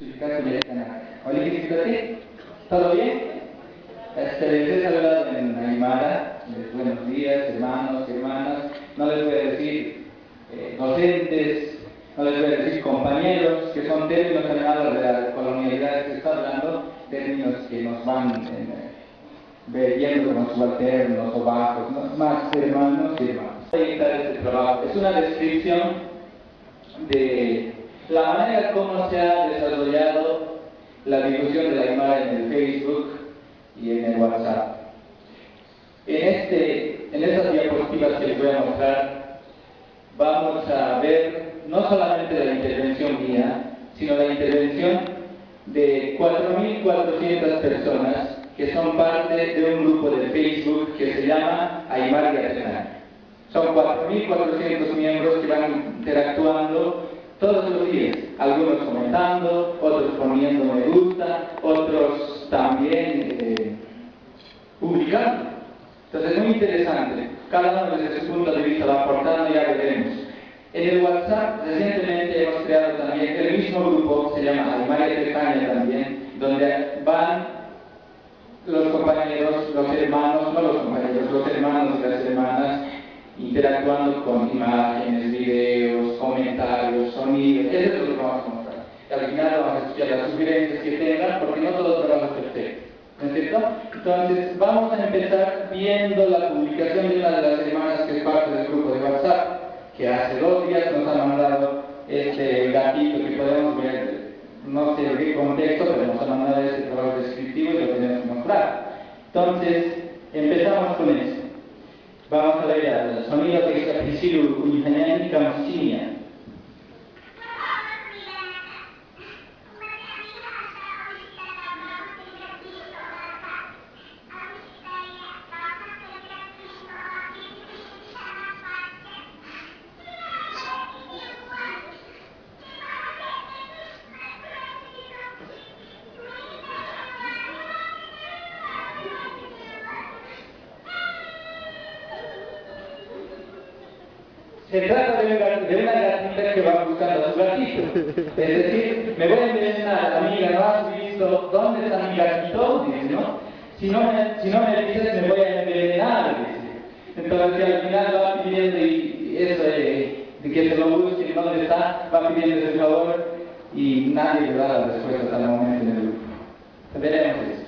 Hola, ¿todo bien? Les he saludado en Aymara. Buenos días, hermanos y hermanas. No les voy a decir docentes, no les voy a decir compañeros, que son términos animados de la colonialidad que se está hablando, términos que nos van viendo como subalternos o bajos, ¿no? Más hermanos y hermanas. Este trabajo es una descripción de la manera como se ha desarrollado la difusión de la Aymara en el Facebook y en el WhatsApp. En estas diapositivas que les voy a mostrar, vamos a ver no solamente la intervención mía, sino la intervención de 4.400 personas que son parte de un grupo de Facebook que se llama Aymara Yatekana. Son 4.400 miembros que van interactuando todos los días, algunos comentando, otros poniendo me gusta, otros también publicando. Entonces es muy interesante, cada uno desde su punto de vista va aportando y ya veremos. En el WhatsApp recientemente hemos creado también el mismo grupo, se llama Aymara Yatekana también, donde van los compañeros, los hermanos, no los compañeros, los hermanos y las hermanas, interactuando con imágenes, videos, comentarios, sonidos. Eso es lo que vamos a mostrar. Y al final vamos a escuchar las sugerencias que tengan, porque no todo trabajo es perfecto. ¿No es cierto? Entonces, vamos a empezar viendo la publicación de una de las hermanas que es parte del grupo de WhatsApp, que hace 2 días nos ha mandado este gatito que podemos ver, no sé de qué contexto, pero nos ha mandado este trabajo descriptivo y lo tenemos que mostrar. Entonces, empezamos con eso. Vamos a ver el sonido que es Priscilo Unihanyani Kamsinia. Se trata de una gatita que va buscando a su gatito. Es decir, me voy a envenenar, amiga, ¿no has visto dónde está mi gatito? Dice, ¿no? Si no me dices, me voy a envenenar, dice. Entonces al final va pidiendo y eso de que se lo busque, dónde está, va pidiendo ese favor y nadie le da la respuesta hasta el momento en el grupo. Veremos eso.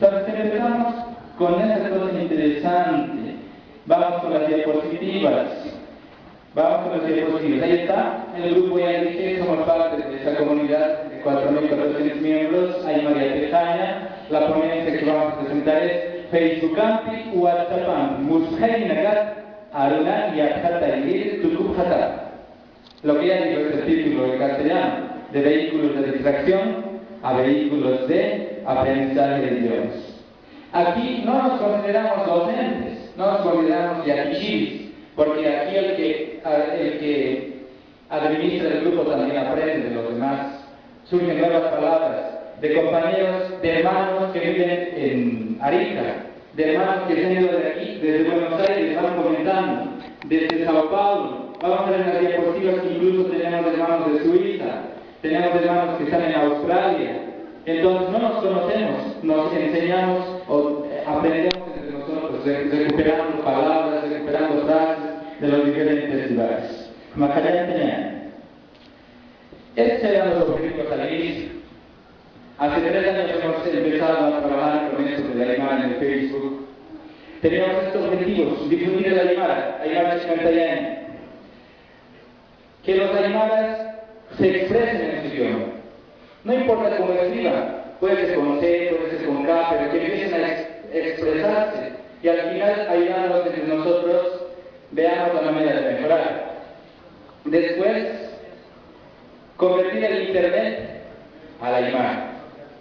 Entonces empezamos con esa cosa interesante. Vamos con las diapositivas. Vamos con las diapositivas. Ahí está, el grupo ya dije, somos parte de esa comunidad de 4.400 miembros, Aymara Yatekana. La ponencia que vamos a presentar es Facebook Ampi, WhatsApp Ampi, Mushai Nagat, Aruna Yakata Ilir, Tukub Hata. Lo que ya digo es el título en castellano, de vehículos de distracción a vehículos de aprendizaje de idiomas. Aquí no nos consideramos docentes, no nos consideramos yaquichis, porque aquí el que administra el grupo también aprende de los demás. Surgen nuevas palabras, de compañeros, de hermanos que viven en Arica, de hermanos que se han ido de aquí, desde Buenos Aires, van comentando, desde Sao Paulo. Vamos a ver en las diapositivas que incluso tenemos hermanos de Suiza, tenemos hermanos que están en Australia. Entonces no nos conocemos, nos enseñamos o aprendemos entre nosotros, recuperando palabras, recuperando frases de los diferentes lugares. Estos eran los objetivos al inicio. Hace 3 años hemos empezado a trabajar con esto de la Aymara en el Facebook. Teníamos estos objetivos: difundir el Aymara, Aymara Chimantayani, que los aymaras se expresen en su idioma. No importa cómo escriban, puede ser con C, puede ser con K, pero que empiecen a expresarse y al final ayudarnos entre nosotros veamos la manera de mejorar. Después, convertir el Internet a la Aymara,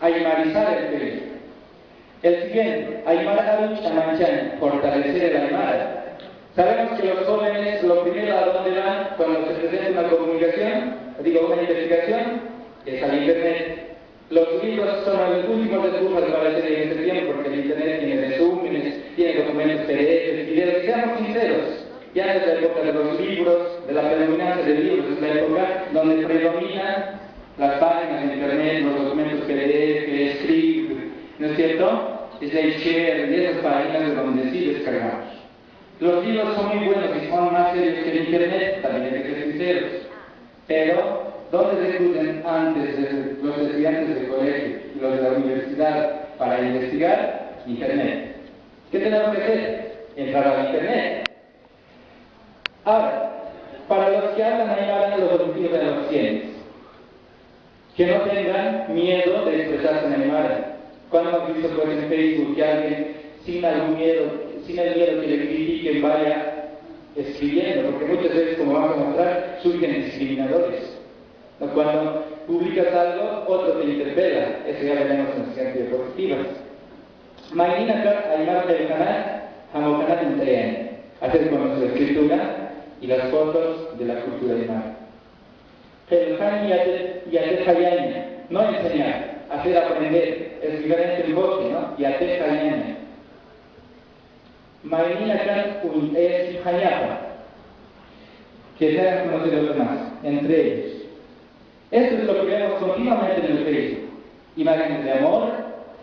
aymarizar el Facebook. El siguiente, Aymara Aruch Amanchan, fortalecer el Aymara. Sabemos que los jóvenes, lo primero a dónde van cuando se presenta una comunicación, una investigación, es al Internet. Los libros son los últimos recursos para hacer en este tiempo, porque el Internet tiene resúmenes, tiene documentos PDF, videos. Seamos sinceros, ya desde la época de los libros, de la predominancia de libros, es la época donde predomina las páginas de internet, los documentos PDF, Script, ¿no es cierto? SlideShare y esas páginas de donde sí descargamos. Los libros son muy buenos y son más serios que el internet, también hay que ser sinceros. Pero, ¿dónde recurren antes los estudiantes del colegio y los de la universidad para investigar? Internet. ¿Qué tenemos que hacer? Entrar al internet. Ahora, para los que hablan aymara, los objetivos de los cientes, que no tengan miedo de expresarse en aymara. Cuando hemos visto pues en Facebook que alguien sin algún miedo, sin el miedo que le critiquen, vaya escribiendo, porque muchas veces, como vamos a mostrar, surgen discriminadores. Cuando publicas algo, otro te interpela, eso ya lo vemos en las diapositivas. Mañana aymara del canal, Hamokanat Entrean, hacer con su escritura y las fotos de la cultura aymara. Pelhan y Atejayaña, no enseñar, hacer aprender, es diferente el bosque, ¿no? Y Atejayaña. Mañana un es Hayapa, que sean conocidos los demás, entre ellos. Esto es lo que vemos continuamente en el Facebook. Imágenes de amor,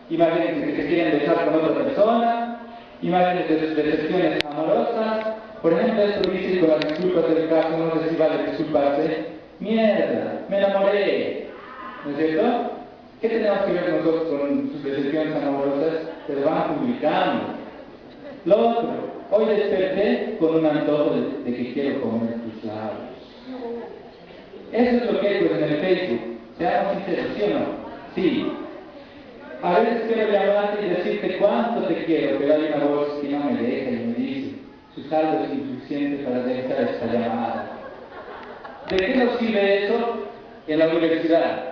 imágenes de que se quieren besar con otra persona, imágenes de decepciones amorosas. Por ejemplo, esto dice con las disculpas del caso, no sé si vale disculparse. Mierda, me enamoré, ¿no es cierto? ¿Qué tenemos que ver nosotros con sus decepciones amorosas? Se lo van publicando. Lo otro, hoy desperté con un antojo de que quiero comer tus labios. Eso es lo que hay pues, en el Facebook. Seamos sinceros, ¿sí o no? Sí. A veces quiero llamarte y decirte cuánto te quiero, pero hay una voz que no me deja y me dice, su saldo es insuficiente para realizar esta llamada. ¿De qué nos sirve eso en la universidad?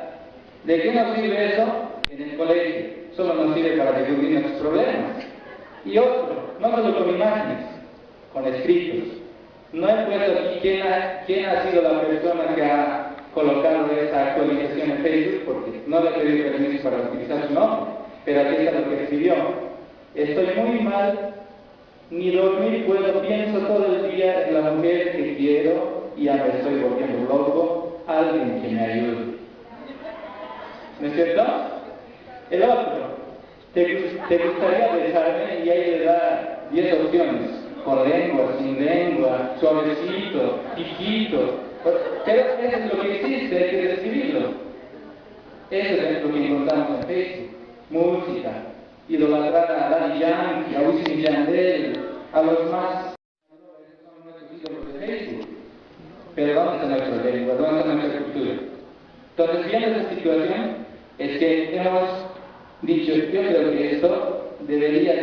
¿De qué nos sirve eso en el colegio? Solo nos sirve para resolver nuestros problemas. Y otro, no solo con imágenes, con escritos. No he puesto aquí quién ha sido la persona que ha colocado esta actualización en Facebook, porque no le he pedido permiso para utilizar su nombre, pero aquí está lo que escribió. Estoy muy mal, ni dormir puedo, pienso todo el día en la mujer que quiero y ya me estoy volviendo loco, alguien que me ayude. ¿No es cierto? El otro, te gustaría besarme y ahí le da 10 opciones, con lengua, sin lengua, suavecito, hijito. Pero eso es lo que existe, hay que describirlo. Eso es lo que encontramos en Facebook. Música, idolatrar a Daddy Yankee, a Wisin y Yandel, a los más son nuestros ídolos de Facebook. Pero ¿dónde está nuestra lengua? ¿Dónde está nuestra cultura? Entonces, viendo esta situación, es que hemos dicho, yo creo que esto debería,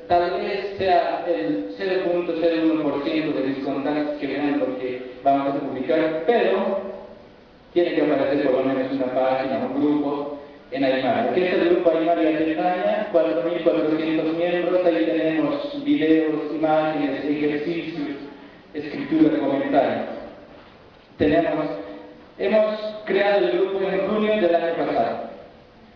tal vez sea el 0.01% de mis contactos que vean lo que vamos a publicar, pero tiene que aparecer por lo menos una página, un grupo en Aymara. ¿Qué es el grupo Aymara y España? 4.400 miembros, ahí tenemos videos, imágenes, ejercicios, escritura, comentarios. Hemos creado el grupo en junio del año pasado.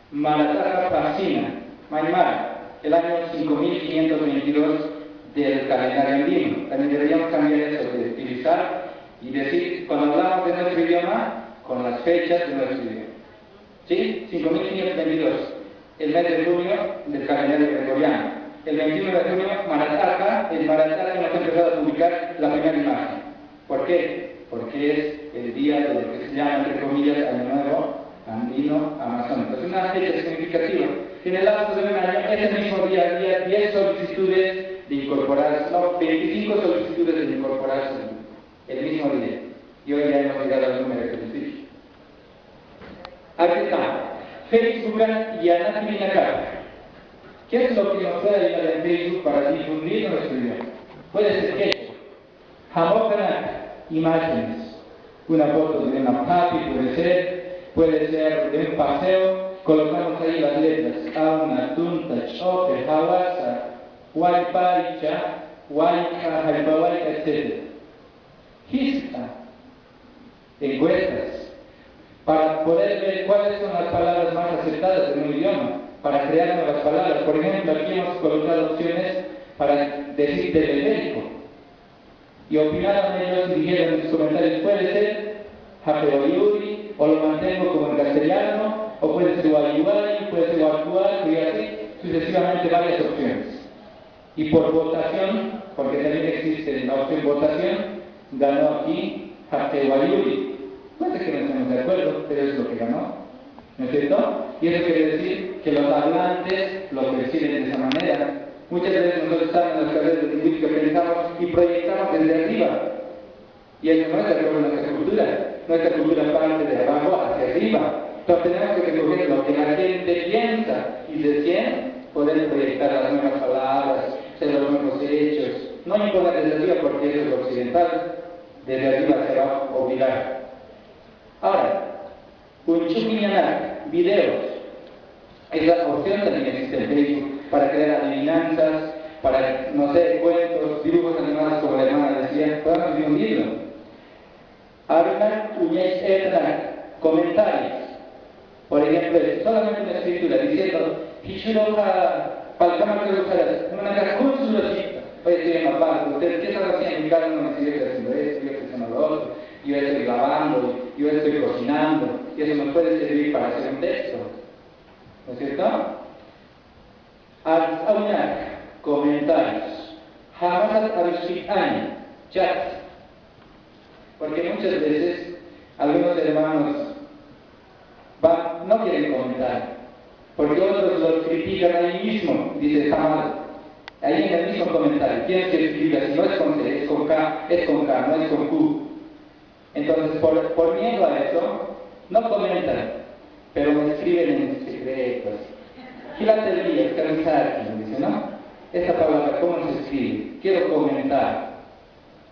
Marataja Fascina, Aymara, el año 5522 del calendario andino. También deberíamos cambiar eso de utilizar y decir, cuando hablamos de nuestro idioma, con las fechas de nuestro idioma. ¿Sí? 5522, el mes de junio del calendario gregoriano. El 21 de junio, Marataja, el Marataja nos ha empezado a publicar la primera imagen. ¿Por qué? Porque es el día de lo que se llama, entre comillas, Año Nuevo Andino Amazónico. Es una fecha significativa. En el lapso de un año, ese mismo día había 10 solicitudes de incorporarse, no, 25 solicitudes de incorporarse el mismo día. Y hoy ya hemos llegado al número que les dije. Aquí está. Facebook y Anatimina. ¿Qué es lo que nos puede ayudar en Facebook para difundir nuestro idioma? Puede ser que Hamokanat, imágenes, una foto de una papi puede ser de un paseo, colocamos ahí las letras, Auna, Tunta, Chope, Hawasa, Huaypaicha, Huayca, Jaipahuayca, etc. Hista, encuestas, para poder ver cuáles son las palabras más aceptadas en un idioma, para crear nuevas palabras. Por ejemplo, aquí hemos colocado opciones para decir teleférico. Y opinaron ellos y dijeron en sus comentarios, puede ser Japeoyuri, o lo mantengo como en castellano, o puede ser guayuay, puede ser guayuay, y así sucesivamente varias opciones. Y por votación, porque también existe la opción votación, ganó aquí Haftewayuri. Puede que no estemos de acuerdo, pero es lo que ganó, ¿no es cierto? Y eso quiere decir que los hablantes lo perciben de esa manera. Muchas veces nosotros estamos en las carreras de lingüística, pensamos y proyectamos desde arriba. Y eso no es de acuerdo a nuestra cultura. Nuestra cultura parte de abajo hacia arriba. Entonces tenemos que recoger lo que la gente piensa y recién poder proyectar las nuevas palabras, hacer los nuevos hechos. No importa desde arriba porque eso es lo occidental, desde arriba hacia abajo, obligar. Ahora, Unchumiñanak, videos. Esa opción también existe en Facebook para crear adivinanzas, para, no sé, cuentos, dibujos animados como la hermana decía, podemos difundirlo. Aruna Uñez Etnak, comentarios. Por ejemplo, solamente una escritura diciendo, Hichuroja, Palcama Kerujaras, una cascúnsula chica. Oye, estoy en la parte, ¿ustedes qué están haciendo? Cada uno me sigue haciendo esto, yo estoy haciendo lo otro, yo estoy lavando, yo estoy cocinando, y eso nos puede servir para hacer un texto. ¿No es cierto? Al-Aunak, comentarios. Hamasat al-Shitani, chat. Porque muchas veces algunos hermanos no quieren comentar, porque otros los critican ahí mismo, dice está mal. Ahí en el mismo comentario, tienes que escribir así, no es con C, es con K, no es con Q. Entonces, por miedo a eso, no comentan, pero me escriben en secretos. Filatelía, cansar, dice, ¿no? Esta palabra, ¿cómo se escribe? Quiero comentar.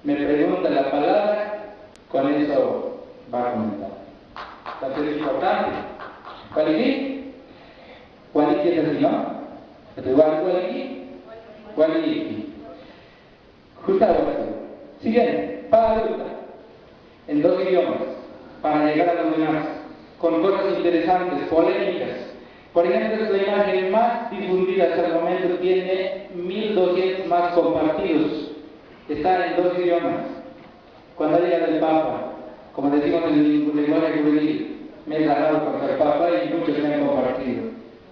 Me pregunta la palabra, con eso va a comentar. Entonces es importante. ¿Cuál es? ¿Cuál es así, no? ¿Cuál es? Justo siguiente, para en 2 idiomas, para llegar a los demás, con cosas interesantes, polémicas. Por ejemplo, la imagen más difundida hasta el momento tiene 1200 más compartidos. Está en 2 idiomas. Cuando llega el Papa, como decimos en el lenguaje juvenil, me he agarrado contra el Papa y muchos me han compartido.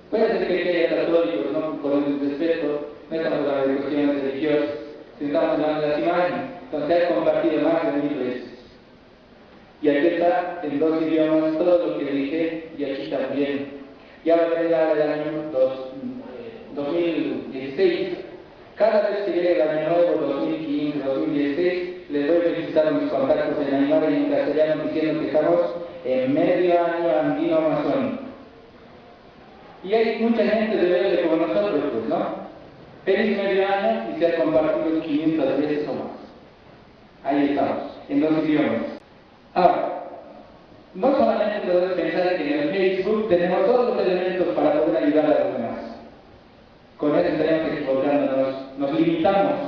Puede ser que haya católicos, ¿no? Con el respeto, no estamos hablando de cuestiones religiosas, estamos hablando de las imágenes. Entonces he compartido más de 1000 veces. Y aquí está en 2 idiomas todo lo que dije, y aquí también. Ya va a llegar el año 2016. Cada vez que llegue el año nuevo, 2015, 2016, les voy a felicitar a mis contactos en Aymara y en castellano diciendo que estamos en medio año andino amazónico. Y hay mucha gente de verde como nosotros, pues, ¿no? Feliz medio año y se ha compartido 500 veces o más. Ahí estamos, en 2 idiomas. Ahora, no solamente podemos pensar que en el Facebook tenemos todos los elementos para poder ayudar a los demás. Con eso tenemos que equivocarnos, nos limitamos.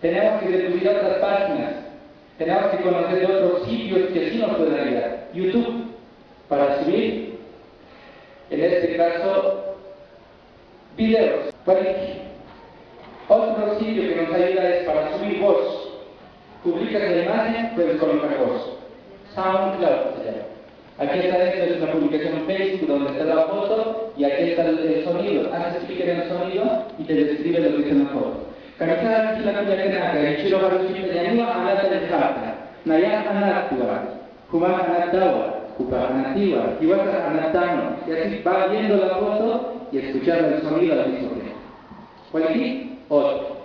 Tenemos que reducir otras páginas. Tenemos que conocer otros sitios que sí nos pueden ayudar. YouTube, para subir, en este caso, videos. Otro sitio que nos ayuda es para subir voz. Publicas la imagen, puedes colocar voz. SoundCloud se llama. Aquí está esto, es una publicación en Facebook donde está la foto y aquí está el sonido. Haces clic en el sonido y te describe lo que es en la foto. Kanisa kila kuya kenaka, ichiro baruchita yanua anata dejata, naya anatua, kuma anatawa, kupa anatiwa, iwaka anatano. Y así va viendo la foto y escuchando el sonido al mismo tiempo. ¿Cuál aquí? Otro.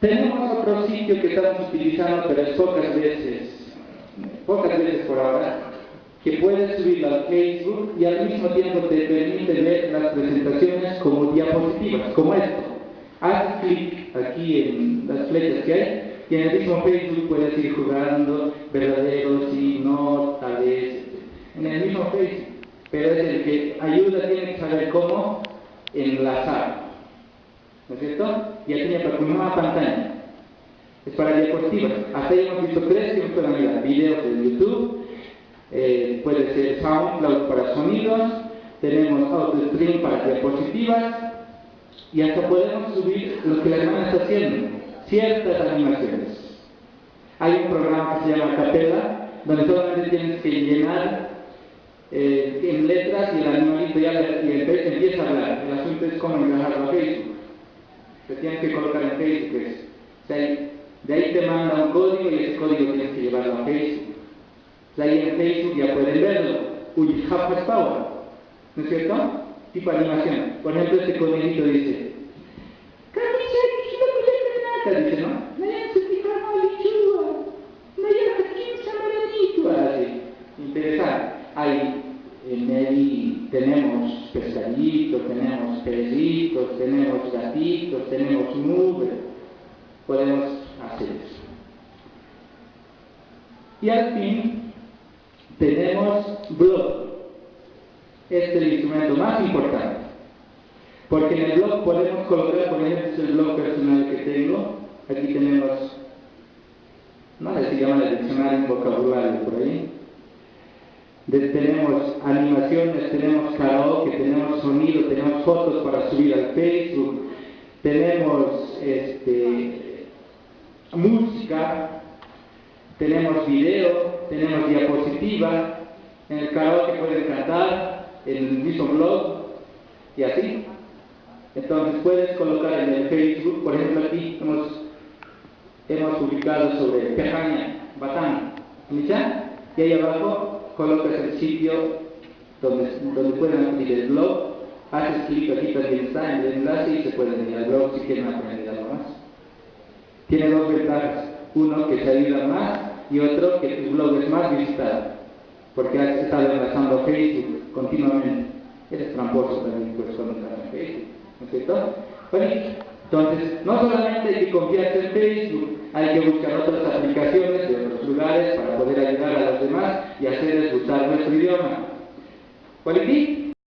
Tenemos otro sitio que estamos utilizando, pero es pocas veces por ahora, que puedes subirlo al Facebook y al mismo tiempo te permite ver las presentaciones como diapositivas, como esto. Haz clic aquí en las flechas que hay y en el mismo Facebook puedes ir jugando verdaderos y no, tal vez, en el mismo Facebook, pero es el que ayuda, tiene que saber cómo enlazar. ¿No es cierto? Y aquí ya para una pantalla. Es para diapositivas. Hasta ahí hemos visto 3 funcionalidades. Videos de YouTube, puede ser SoundCloud para sonidos, tenemos AutoStream para diapositivas y hasta podemos subir lo que la hermana está haciendo, ciertas animaciones. Hay un programa que se llama Capella, donde solamente tienes que llenar en letras y el animalito ya empieza a hablar. El asunto es cómo encajarlo a Facebook. Te tienes que colocar en Facebook eso. O sea, de ahí te manda un código y ese código tienes que llevarlo a Facebook. O sea, ahí en Facebook ya pueden verlo. Uy, half power, ¿no es cierto? Tipo animación. Por ejemplo, este conejito dice, dice, ¿no? Así, interesante. Ahí en Medi tenemos pescaditos, tenemos perritos, tenemos gatitos, tenemos nubes. Podemos hacer eso. Y al fin tenemos blog. Este es el instrumento más importante. Porque en el blog podemos colocar, por ejemplo, este es el blog personal que tengo. Aquí tenemos, no sé si llama el diccionario, un vocabulario por ahí. Tenemos animaciones, tenemos karaoke, tenemos sonido, tenemos fotos para subir al Facebook, tenemos música, tenemos video, tenemos diapositiva. En el karaoke pueden cantar, en el mismo blog y así. Entonces puedes colocar en el Facebook, por ejemplo aquí hemos publicado sobre Pejaña, Batán, ¿ya? Y ahí abajo colocas el sitio donde pueden abrir el blog, haces clic aquí también está en el enlace y se pueden ir al blog si quieren aprender algo más. Tiene dos ventajas, uno que se ayuda más y otro que tu blog es más visitado, porque has estado enlazando a Facebook continuamente. Eres tramposo también, pues, cuando estás en Facebook, ¿no es cierto? Bueno, entonces, no solamente hay que confiarse en Facebook, hay que buscar otras aplicaciones de otros lugares para poder ayudar a los demás y hacerles usar nuestro idioma. ¿Cuál es?